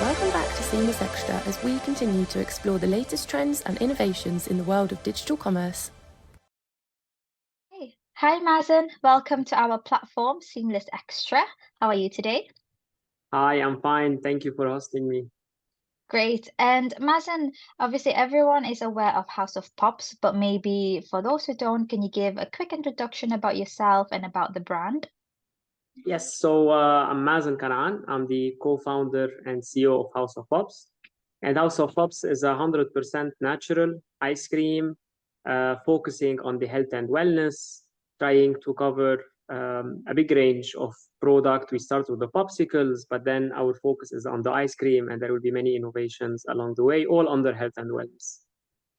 Welcome back to Seamless Xtra as we continue to explore the latest trends and innovations in the world of digital commerce. Hey. Hi, Mazen. Welcome to our platform, Seamless Xtra. How are you today? Hi, I'm fine. Thank you for hosting me. Great. And Mazen, obviously everyone is aware of House of Pops, but maybe for those who don't, can you give a quick introduction about yourself and about the brand? Yes, so I'm Mazen Kanaan. I'm the co-founder and CEO of House of Pops. And House of Pops is 100% natural ice cream, focusing on the health and wellness, trying to cover a big range of product. We start with the popsicles, but then our focus is on the ice cream, and there will be many innovations along the way, all under health and wellness.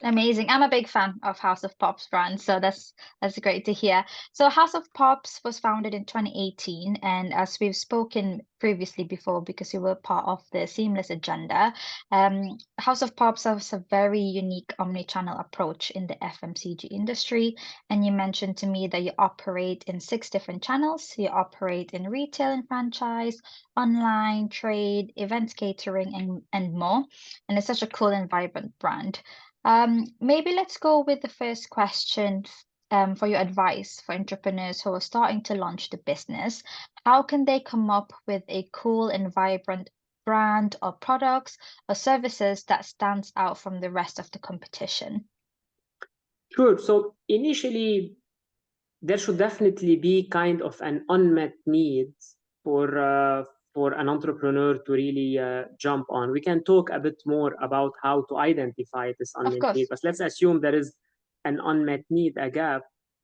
Amazing. I'm a big fan of House of Pops brand, so that's great to hear. So House of Pops was founded in 2018, and as we've spoken previously before, because you were part of the Seamless agenda, House of Pops has a very unique omni-channel approach in the FMCG industry. And you mentioned to me that you operate in 6 different channels. You operate in retail and franchise, online, trade, events catering, and more. And it's such a cool and vibrant brand. Maybe let's go with the first question for your advice for entrepreneurs who are starting to launch the business. How can they come up with a cool and vibrant brand or products or services that stands out from the rest of the competition? Sure. So initially, there should definitely be kind of an unmet need for an entrepreneur to really jump on. We can talk a bit more about how to identify this Of unmet need, course. but let's assume there is an unmet need, a gap.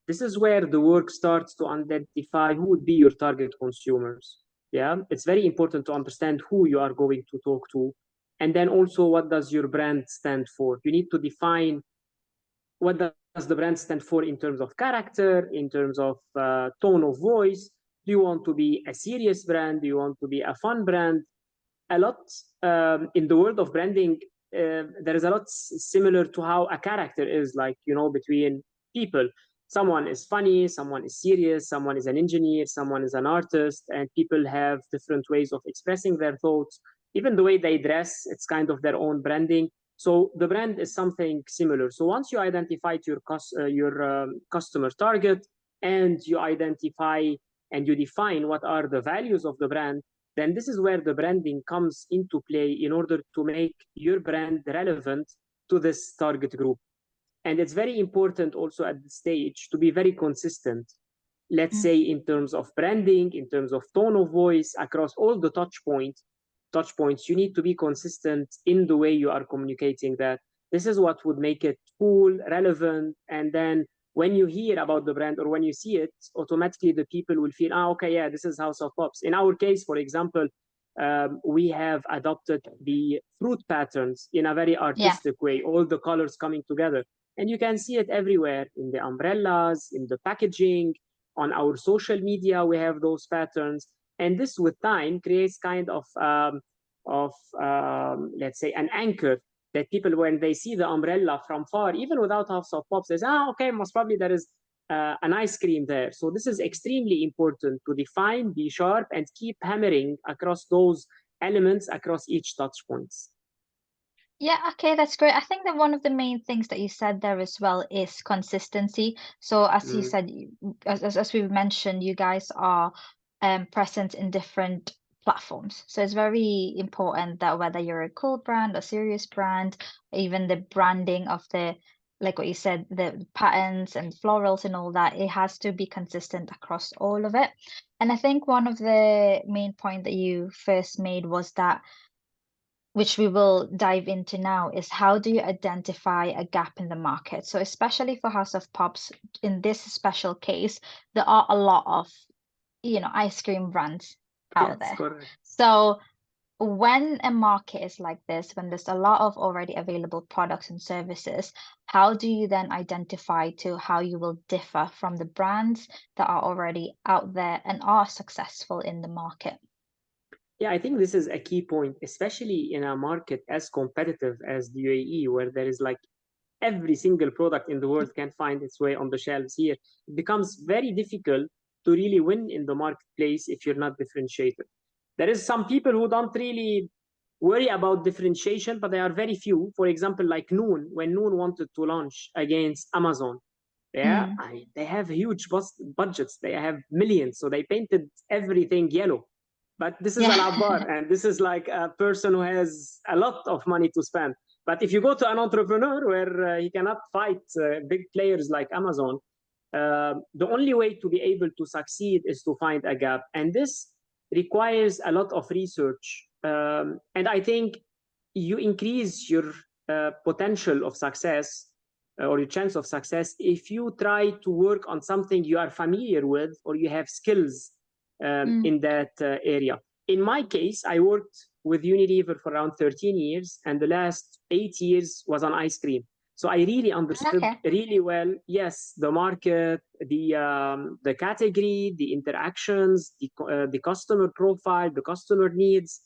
This is where the work starts to identify who would be your target consumers. Yeah, it's very important to understand who you are going to talk to, and then also what does your brand stand for. You need to define what does the brand stand for in terms of character, in terms of tone of voice. Do you want to be a serious brand? Do you want to be a fun brand? A lot in the world of branding, there is a lot similar to how a character is, like, between people. Someone is funny, someone is serious, someone is an engineer, someone is an artist, and people have different ways of expressing their thoughts. Even the way they dress, it's kind of their own branding. So the brand is something similar. So once you identified your customer target, and you identify and you define what are the values of the brand, then this is where the branding comes into play in order to make your brand relevant to this target group. And it's very important also at this stage to be very consistent. Let's say in terms of branding, in terms of tone of voice, across all the touch points, you need to be consistent in the way you are communicating that. This is what would make it cool, relevant, and then when you hear about the brand or when you see it, automatically the people will feel, okay, yeah, this is House of Pops. In our case, for example, we have adopted the fruit patterns in a very artistic way, all the colors coming together. And you can see it everywhere in the umbrellas, in the packaging, on our social media, we have those patterns. And this, with time, creates kind of let's say, an anchor that people, when they see the umbrella from far, even without House of Pops, they say, okay, most probably there is an ice cream there. So this is extremely important to define, be sharp, and keep hammering across those elements across each touch points. Yeah, okay, that's great. I think that one of the main things that you said there as well is consistency. So as you said, as we've mentioned, you guys are present in different platforms. So it's very important that whether you're a cool brand or serious brand, even the branding of the, like what you said, the patterns and florals and all that, it has to be consistent across all of it. And I think one of the main point that you first made was that, which we will dive into now, is how do you identify a gap in the market? So especially for House of Pops, in this special case, there are a lot of, ice cream brands out Yes, there. correct. So when a market is like this, when there's a lot of already available products and services, how do you then identify to how you will differ from the brands that are already out there and are successful in the market? Yeah, I think this is a key point, especially in a market as competitive as the UAE, where there is like every single product in the world can find its way on the shelves here. It becomes very difficult to really win in the marketplace if you're not differentiated. There is some people who don't really worry about differentiation, but there are very few. For example, like Noon, when Noon wanted to launch against Amazon, yeah, they have huge budgets. They have millions, so they painted everything yellow. But this is Al Abbar, and this is like a person who has a lot of money to spend. But if you go to an entrepreneur where he cannot fight big players like Amazon, the only way to be able to succeed is to find a gap. And this requires a lot of research. And I think you increase your potential of success or your chance of success if you try to work on something you are familiar with or you have skills in that area. In my case, I worked with Unilever for around 13 years, and the last 8 years was on ice cream. So I really understood really well, yes, the market, the category, the interactions, the customer profile, the customer needs.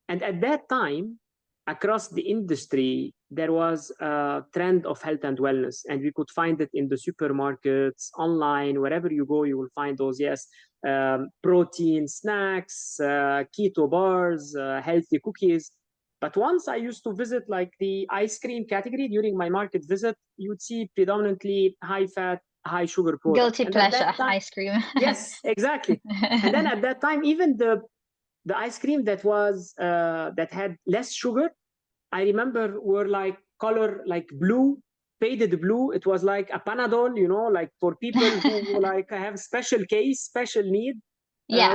And at that time, across the industry, there was a trend of health and wellness, and we could find it in the supermarkets, online, wherever you go, you will find those, yes, protein snacks, keto bars, healthy cookies. But once I used to visit like the ice cream category during my market visit, you would see predominantly high fat, high sugar products. Guilty pleasure ice cream. Yes, exactly. And then at that time, even the ice cream that was that had less sugar, I remember were like color like blue, faded blue. It was like a Panadol, you know, like for people who like have special case, special need.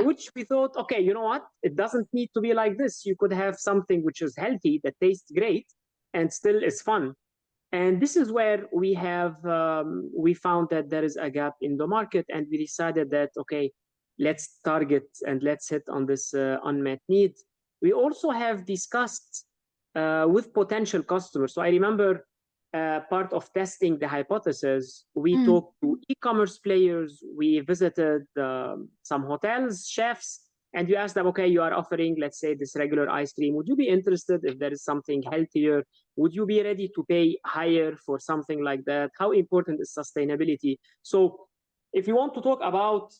Which we thought, okay, you know what? It doesn't need to be like this. You could have something which is healthy, that tastes great, and still is fun. And this is where we found that there is a gap in the market, and we decided that, okay, let's target and let's hit on this unmet need. We also have discussed with potential customers. So I remember part of testing the hypothesis, we talked to e-commerce players, we visited some hotels, chefs, and you asked them, okay, you are offering, let's say, this regular ice cream. Would you be interested if there is something healthier? Would you be ready to pay higher for something like that? How important is sustainability? So if you want to talk about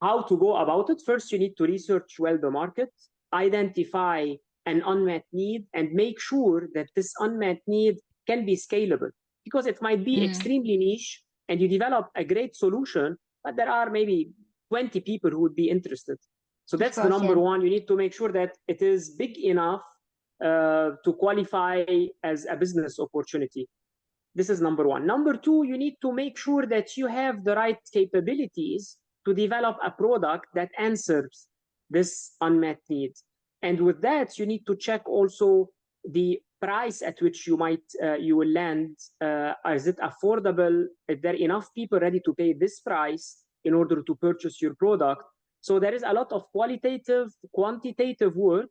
how to go about it, first you need to research well the market, identify an unmet need, and make sure that this unmet need can be scalable, because it might be extremely niche and you develop a great solution, but there are maybe 20 people who would be interested. So that's the number one. You need to make sure that it is big enough to qualify as a business opportunity. This is number one. Number two, you need to make sure that you have the right capabilities to develop a product that answers this unmet need. And with that, you need to check also the price at which you will land. Is it affordable? Is there enough people ready to pay this price in order to purchase your product? So there is a lot of qualitative, quantitative work.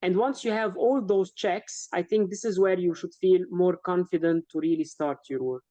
And once you have all those checks, I think this is where you should feel more confident to really start your work.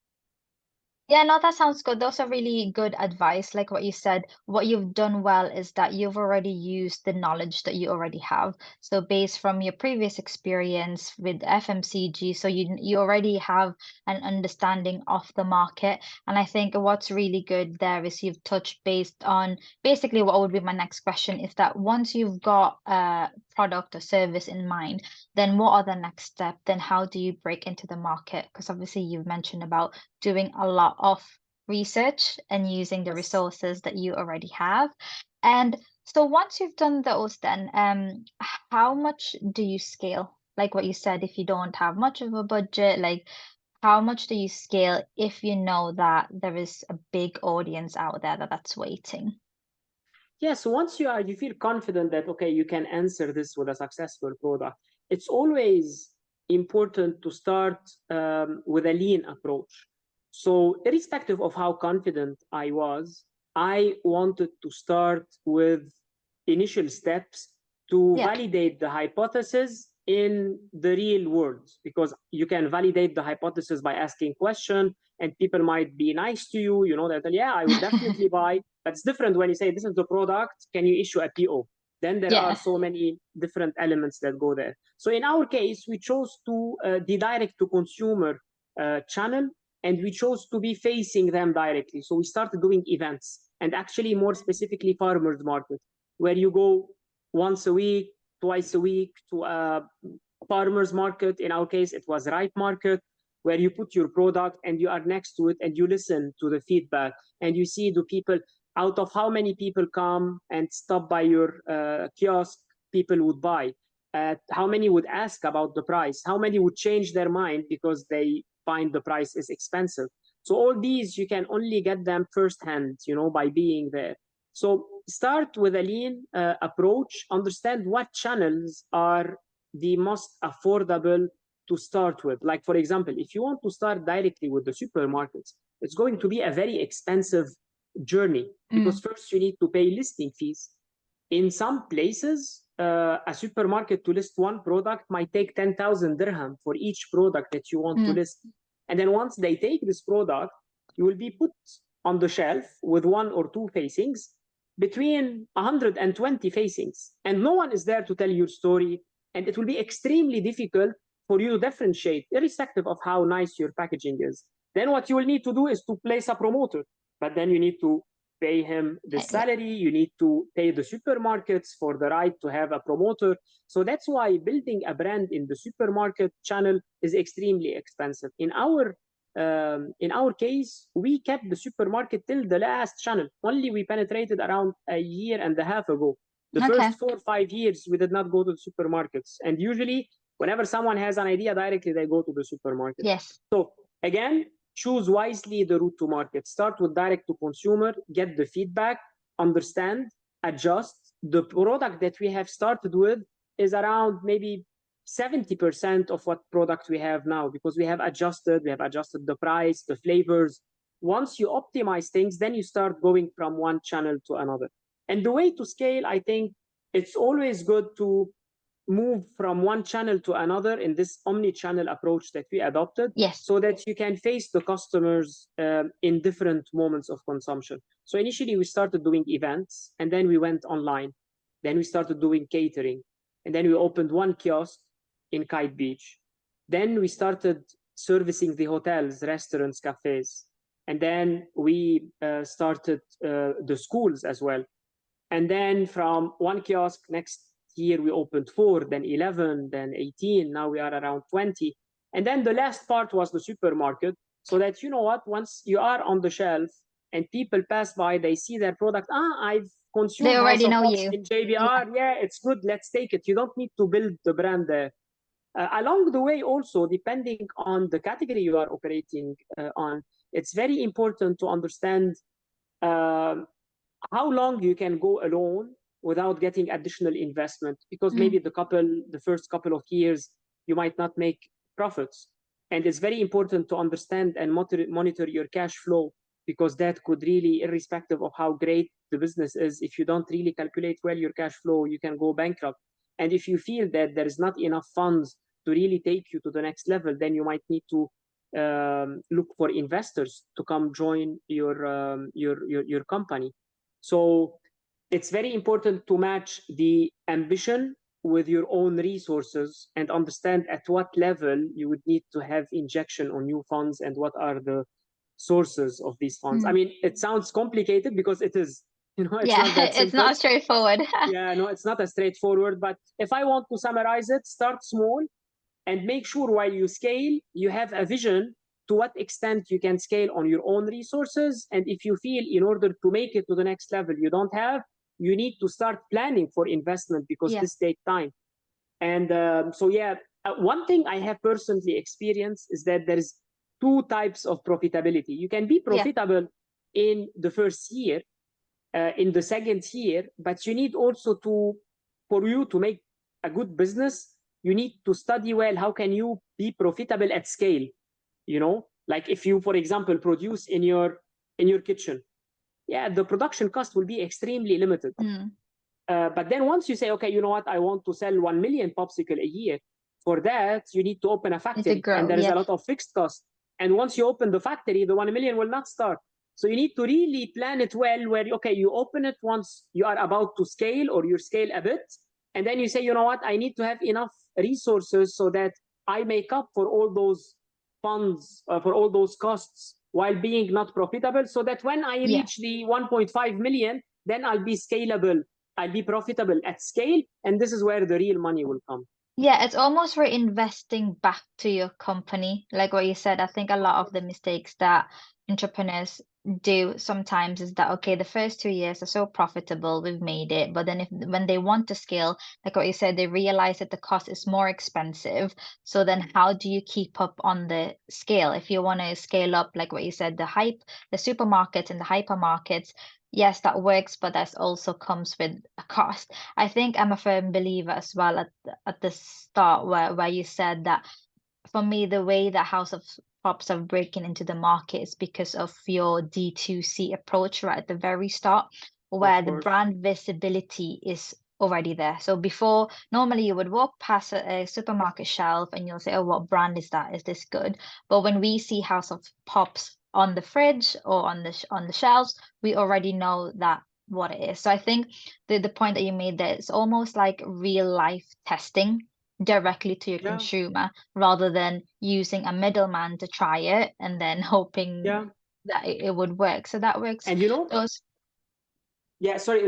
Yeah, no, that sounds good. Those are really good advice. Like what you said, what you've done well is that you've already used the knowledge that you already have. So based from your previous experience with FMCG, so you already have an understanding of the market. And I think what's really good there is you've touched based on basically what would be my next question is that once you've got a product or service in mind, then what are the next steps? Then how do you break into the market? Because obviously you've mentioned about doing a lot of research and using the resources that you already have. And so once you've done those, then how much do you scale? Like what you said, if you don't have much of a budget, like how much do you scale if you know that there is a big audience out there that's waiting? Yeah, so once you feel confident that, okay, you can answer this with a successful product, it's always important to start with a lean approach. So irrespective of how confident I was, I wanted to start with initial steps to validate the hypothesis in the real world, because you can validate the hypothesis by asking questions, and people might be nice to you, you know, that, yeah, I would definitely buy. But it's different when you say, this is the product, can you issue a PO? Then there are so many different elements that go there. So in our case, we chose the direct to consumer channel, and we chose to be facing them directly. So we started doing events, and actually more specifically farmers market, where you go once a week, twice a week to a farmers market. In our case, it was ripe market, where you put your product and you are next to it and you listen to the feedback and you see the people, out of how many people come and stop by your kiosk, people would buy. How many would ask about the price? How many would change their mind because they find the price is expensive? So all these, you can only get them firsthand, by being there. So start with a lean approach, understand what channels are the most affordable to start with. Like, for example, if you want to start directly with the supermarkets, it's going to be a very expensive journey because first you need to pay listing fees. In some places, a supermarket to list one product might take 10,000 dirham for each product that you want to list. And then once they take this product, you will be put on the shelf with 1 or 2 facings between 120 facings. And no one is there to tell your story. And it will be extremely difficult for you to differentiate, irrespective of how nice your packaging is. Then what you will need to do is to place a promoter. But then you need to pay him the salary, you need to pay the supermarkets for the right to have a promoter. So that's why building a brand in the supermarket channel is extremely expensive. In our case, we kept the supermarket till the last channel. Only we penetrated around a year and a half ago. The first 4 or 5 years, we did not go to the supermarkets. And usually, whenever someone has an idea directly, they go to the supermarket. Yes. So again, choose wisely the route to market. Start with direct to consumer, get the feedback, understand, adjust. The product that we have started with is around maybe 70% of what product we have now, because we have adjusted the price, the flavors. Once you optimize things, then you start going from one channel to another. And the way to scale, I think it's always good to move from one channel to another in this omni-channel approach that we adopted, so that you can face the customers in different moments of consumption. So initially we started doing events, and then we went online. Then we started doing catering, and then we opened one kiosk in Kite Beach. Then we started servicing the hotels, restaurants, cafes. And then we started the schools as well. And then from one kiosk, next year we opened 4, then 11, then 18. Now we are around 20. And then the last part was the supermarket, so that, once you are on the shelf and people pass by, they see their product. I've consumed they already know you in JBR. Yeah, it's good. Let's take it. You don't need to build the brand there. Along the way, also, depending on the category you are operating on, it's very important to understand how long you can go alone without getting additional investment, because maybe the first couple of years, you might not make profits. And it's very important to understand and monitor your cash flow, because that could really, irrespective of how great the business is, if you don't really calculate well your cash flow, you can go bankrupt. And if you feel that there is not enough funds to really take you to the next level, then you might need to look for investors to come join your company. So it's very important to match the ambition with your own resources and understand at what level you would need to have injection on new funds and what are the sources of these funds. I mean, it sounds complicated because it is, it's not that simple. It's not straightforward. Yeah, no, it's not as straightforward. But if I want to summarize it, start small and make sure while you scale, you have a vision to what extent you can scale on your own resources. And if you feel in order to make it to the next level you don't have, you need to start planning for investment, because this takes time. And one thing I have personally experienced is that there is 2 types of profitability. You can be profitable in the first year, in the second year, but you need also for you to make a good business, you need to study well how can you be profitable at scale. Like if you, for example, produce in your kitchen, the production cost will be extremely limited. But then once you say, okay, you know what, I want to sell 1 million popsicle a year, for that you need to open a factory, and there is a lot of fixed cost. And once you open the factory, the 1 million will not start. So you need to really plan it well, where, okay, you open it once you are about to scale, or you scale a bit, and then you say, you know what, I need to have enough resources so that I make up for all those funds, for all those costs, while being not profitable, so that when I reach the 1.5 million, then I'll be scalable I'll be profitable at scale, and this is where the real money will come. Yeah, it's almost reinvesting back to your company. Like what you said, I think a lot of the mistakes that entrepreneurs do sometimes is that, okay, the first 2 years are so profitable, we've made it, but then when they want to scale, like what you said, they realize that the cost is more expensive. So then how do you keep up on the scale? If you want to scale up, like what you said, the supermarkets and the hypermarkets, yes, that works, but that also comes with a cost. I think I'm a firm believer as well at the start where you said that, for me, the way that House of Pops are breaking into the market is because of your D2C approach right at the very start, where the brand visibility is already there. So before, normally you would walk past a supermarket shelf and you'll say, oh, what brand is that? Is this good? But when we see House of Pops on the fridge or on the shelves, we already know that what it is. So I think the point that you made there is almost like real life testing directly to your consumer, rather than using a middleman to try it and then hoping that it would work. So that works. And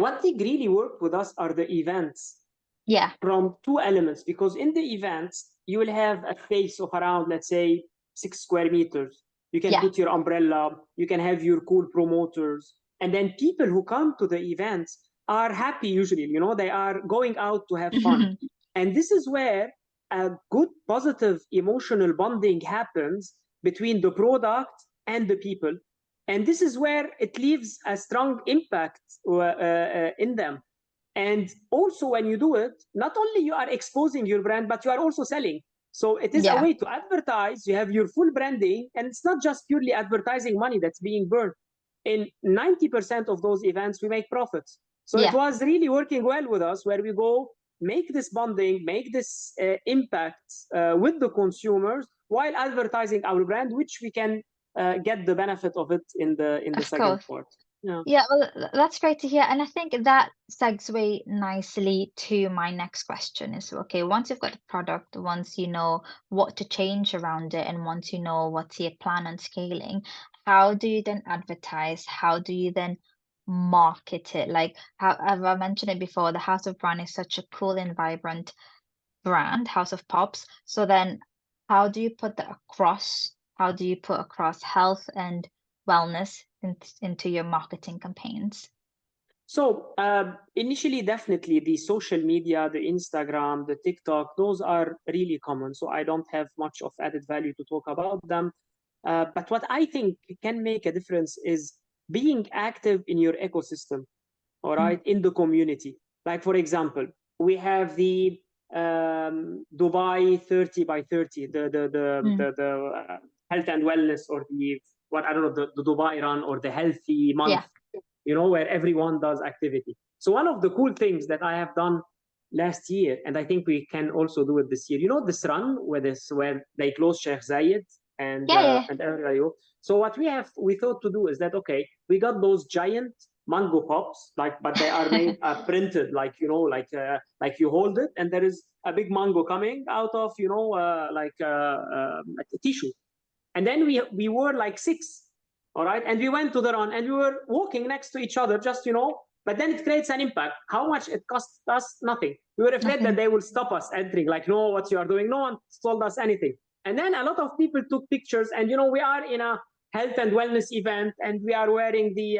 one thing really worked with us are the events. Yeah. From two elements, because in the events you will have a space of around, let's say, 6 square meters. You can put your umbrella, you can have your cool promoters, and then people who come to the events are happy usually, they are going out to have fun. And this is where a good positive emotional bonding happens between the product and the people. And this is where it leaves a strong impact in them. And also when you do it, not only you are exposing your brand, but you are also selling. So it is a way to advertise. You have your full branding, and it's not just purely advertising money that's being burned. In 90% of those events, we make profits. So it was really working well with us, where we go make this bonding, make this impact with the consumers while advertising our brand, which we can get the benefit of it in the second part. Yeah, well, that's great to hear. And I think that segues nicely to my next question is, okay, once you've got the product, once you know what to change around it, and once you know what's your plan on scaling, how do you then advertise? How do you then market it? Like, how, as I mentioned it before, the House of Brand is such a cool and vibrant brand, House of Pops. So then how do you put that across? How do you put across health and wellness into your marketing campaigns? So initially, definitely the social media, the Instagram, the TikTok, those are really common. So I don't have much of added value to talk about them. But what I think can make a difference is being active in your ecosystem, all right, in the community. Like, for example, we have the Dubai 30 by 30, the health and wellness, or the Dubai run, or the healthy month, where everyone does activity. So one of the cool things that I have done last year, and I think we can also do it this year, this run where they close Sheikh Zayed and Area. So what we thought to do is that, okay, we got those giant mango pops, but they are made printed, like you hold it and there is a big mango coming out of a tissue. And then we were like 6, all right, and we went to the run and we were walking next to each other, just but then it creates an impact. How much it cost us? Nothing. We were afraid that they will stop us entering, like, no, what you are doing. No one told us anything. And then a lot of people took pictures, and we are in a health and wellness event, and we are wearing the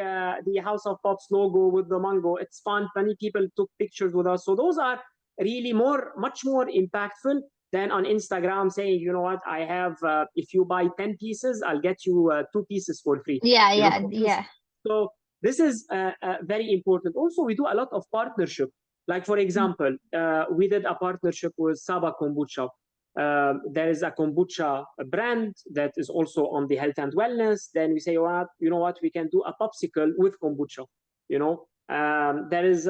House of Pops logo with the mango. It's fun. Many people took pictures with us. So those are really much more impactful than on Instagram saying, you know what, I have, if you buy 10 pieces, I'll get you 2 pieces for free. Yeah. So this is very important. Also, we do a lot of partnership. Like, for example, we did a partnership with Saba Kombucha. There is a kombucha brand that is also on the health and wellness. Then we say, well, you know what, we can do a popsicle with kombucha. There is,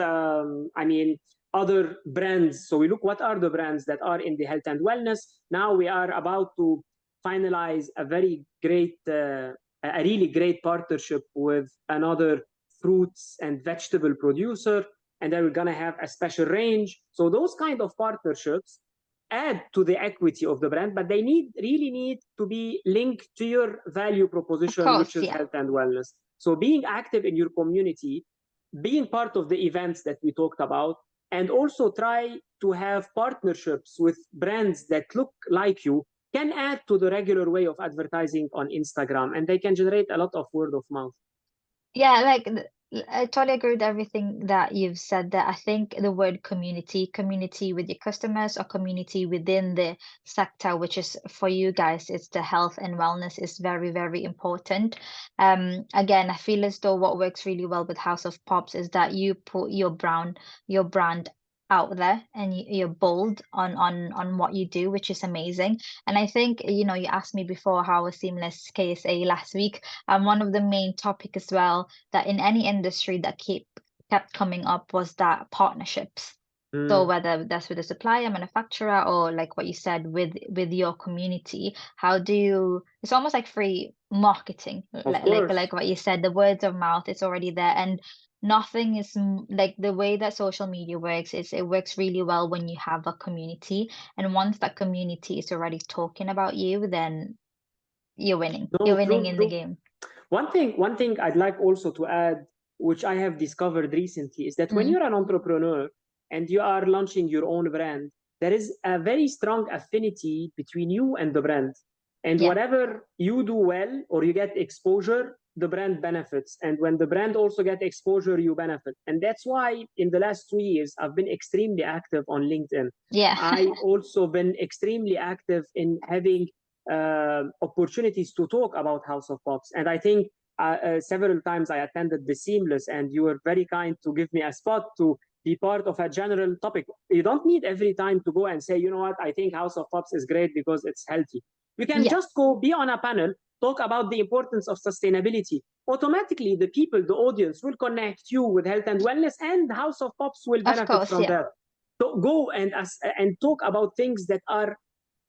other brands. So we look, what are the brands that are in the health and wellness? Now we are about to finalize a really great partnership with another fruits and vegetable producer, and then we're going to have a special range. So those kind of partnerships add to the equity of the brand, but they really need to be linked to your value proposition, which is health and wellness. So being active in your community being part of the events that we talked about, and also try to have partnerships with brands that look like you, can add to the regular way of advertising on Instagram, and they can generate a lot of word of mouth. Yeah, like I totally agree with everything that you've said there. I think the word community with your customers or community within the sector, which is for you guys, it's the health and wellness is very, very important. Again, I feel as though what works really well with House of Pops is that you put your brand out there and you're bold on what you do, which is amazing. And I think, you know, you asked me before how a seamless KSA last week. One of the main topic as well that in any industry that kept coming up was that partnerships. So whether that's with a supplier, manufacturer, or like what you said with your community, how do you? It's almost like free marketing, like what you said, the words of mouth, it's already there, and nothing is like the way that social media works is it works really well when you have a community, and once that community is already talking about you, then you're winning. You're winning in the game. One thing I'd like also to add, which I have discovered recently, is that when you're an entrepreneur and you are launching your own brand, there is a very strong affinity between you and the brand. And whatever you do well or you get exposure, the brand benefits. And when the brand also get exposure, you benefit. And that's why in the last 2 years, I've been extremely active on LinkedIn. Yeah. I also been extremely active in having opportunities to talk about House of Pops. And I think several times I attended the Seamless, and you were very kind to give me a spot to be part of a general topic. You don't need every time to go and say, you know what, I think House of Pops is great because it's healthy. You can just go be on a panel, talk about the importance of sustainability. Automatically, the people, the audience will connect you with health and wellness, and House of Pops will benefit from that. So go and talk about things that are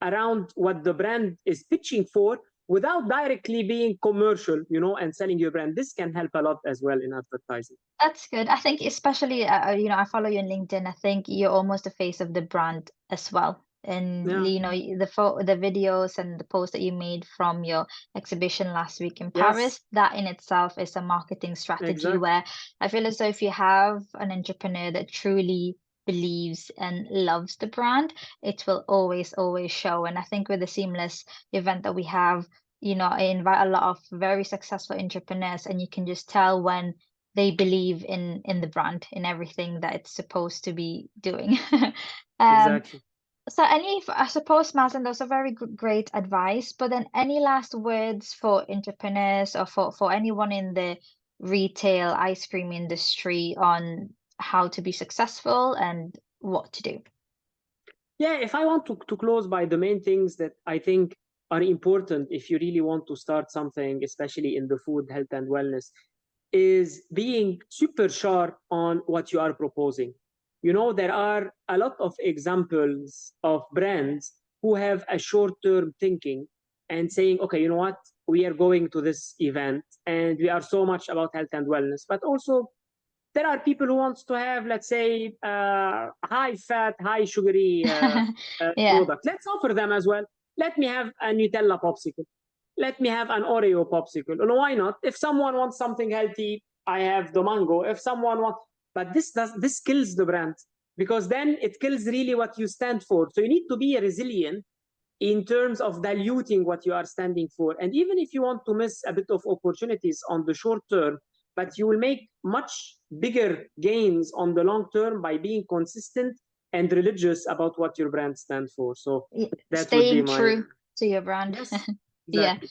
around what the brand is pitching for without directly being commercial, you know, and selling your brand. This can help a lot as well in advertising. That's good. I think especially, you know, I follow you on LinkedIn. I think you're almost the face of the brand as well. And, you know, the videos and the post that you made from your exhibition last week in Paris, that in itself is a marketing strategy where I feel as though if you have an entrepreneur that truly believes and loves the brand, it will always show. And I think with the Seamless event that we have, you know, I invite a lot of very successful entrepreneurs, and you can just tell when they believe in the brand, in everything that it's supposed to be doing. Exactly. So I suppose, Mazen, those are very great advice, but then any last words for entrepreneurs or for anyone in the retail ice cream industry on how to be successful and what to do? Yeah, if I want to close by the main things that I think are important if you really want to start something, especially in the food, health, and wellness, is being super sharp on what you are proposing. You know, there are a lot of examples of brands who have a short-term thinking and saying, okay, you know what, we are going to this event and we are so much about health and wellness, but also there are people who want to have, let's say, high fat, high sugary product. Let's offer them as well. Let me have a Nutella popsicle. Let me have an Oreo popsicle. No, why not? If someone wants something healthy, I have the mango. If someone wants, but this kills the brand, because then it kills really what you stand for. So you need to be resilient in terms of diluting what you are standing for. And even if you want to miss a bit of opportunities on the short term, but you will make much bigger gains on the long term by being consistent and religious about what your brand stands for. So that staying would be true to your brand. Yes, exactly.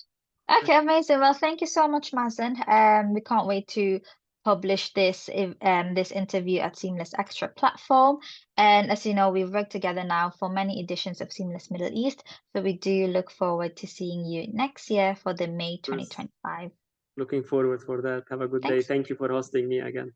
Okay, amazing. Well, thank you so much, Mazen. We can't wait to publish this interview at Seamless Xtra platform. And as you know, we've worked together now for many editions of Seamless Middle East. So we do look forward to seeing you next year for the May 2025. Looking forward for that. Have a good day. Thank you for hosting me again.